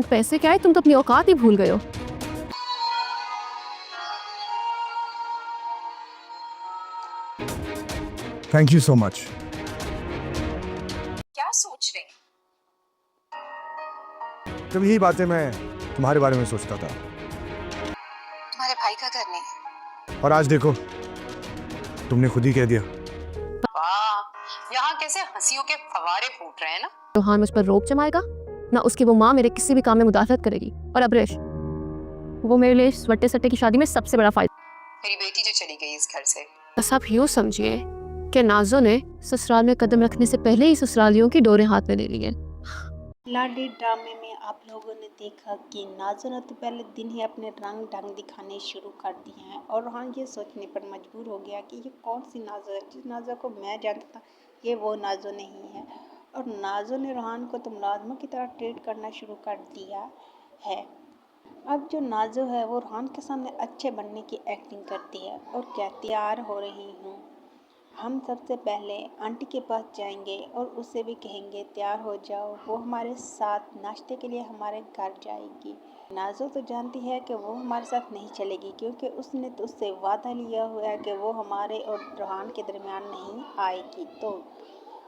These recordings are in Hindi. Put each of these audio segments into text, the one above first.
पैसे क्या है, तुम तो अपनी औकात ही भूल गए हो। Thank you so much. क्या सोच रहे हैं? जब यही बातें मैं तुम्हारे बारे में सोचता था, तुम्हारे भाई का घर नहीं? और आज देखो तुमने खुद ही कह दिया। वाह, यहाँ कैसे हंसियों के फवारे फूट रहे हैं ना। रोहान मुझ पर रोब जमाएगा ना, उसकी वो माँ मेरे किसी भी काम में मुदाखलत करेगी। और अब्रेश, वो मेरे लिए स्वट्टे सट्टे की शादी में सबसे बड़ा फायदा। मेरी बेटी जो चली गई इस घर से, बस आप यूँ समझिए कि नाजो ने ससुराल में कदम रखने से पहले ही ससुरालियों की डोरें हाथ में ले ली है। लाडी ड्रामे में आप लोगों ने देखा कि नाज़ो ने तो पहले दिन ही अपने रंग ढंग दिखाने शुरू कर दिए हैं और रोहान ये सोचने पर मजबूर हो गया कि ये कौन सी नाज़ो है। जिस नाज़ो को मैं जानता था ये वो नाज़ो नहीं है। और नाज़ो ने रोहान को तो मुलाजमा की तरह ट्रीट करना शुरू कर दिया है। अब जो नाज़ो है वो रोहान के सामने अच्छे बनने की एक्टिंग करती है और कहती तैयार हो रही हूँ। हम सबसे पहले आंटी के पास जाएंगे और उससे भी कहेंगे तैयार हो जाओ। वो हमारे साथ नाश्ते के लिए हमारे घर जाएगी। नाज़ो तो जानती है कि वो हमारे साथ नहीं चलेगी क्योंकि उसने तो उससे वादा लिया हुआ है कि वो हमारे और रोहान के दरमियान नहीं आएगी। तो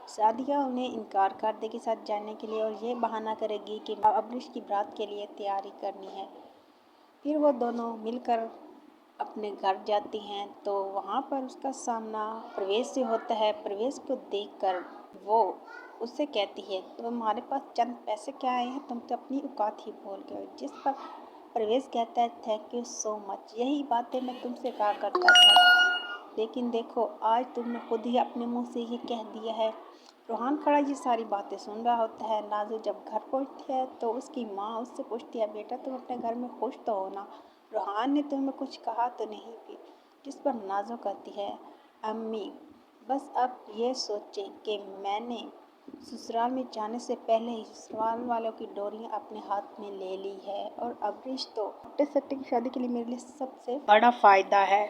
सादिया उन्हें इनकार कर देगी साथ जाने के लिए और ये बहाना करेगी कि अब्रिश की बारात के लिए तैयारी करनी है। फिर वो दोनों मिलकर अपने घर जाती हैं तो वहाँ पर उसका सामना प्रवेश से होता है। प्रवेश को देखकर वो उससे कहती है तो हमारे पास चंद पैसे क्या आए हैं, तुम तो अपनी औकात ही भूल गए। जिस पर प्रवेश कहता है थैंक यू सो मच, यही बातें मैं तुमसे कहा करता था, लेकिन देखो आज तुमने खुद ही अपने मुंह से ये कह दिया है। रोहान खड़ा ये सारी बातें सुन रहा होता है। नाज़ो जब घर पहुंचती है तो उसकी माँ उससे पूछती है बेटा तुम अपने घर में खुश तो हो ना, रोहान ने तुम्हें कुछ कहा तो नहीं भी। जिस पर नाज़ो कहती है अम्मी बस अब ये सोचें कि मैंने ससुराल में जाने से पहले ही ससुराल वालों की डोरियां अपने हाथ में ले ली है और अब्रिश तो सट्टे सट्टे की शादी के लिए मेरे लिए सबसे बड़ा फ़ायदा है।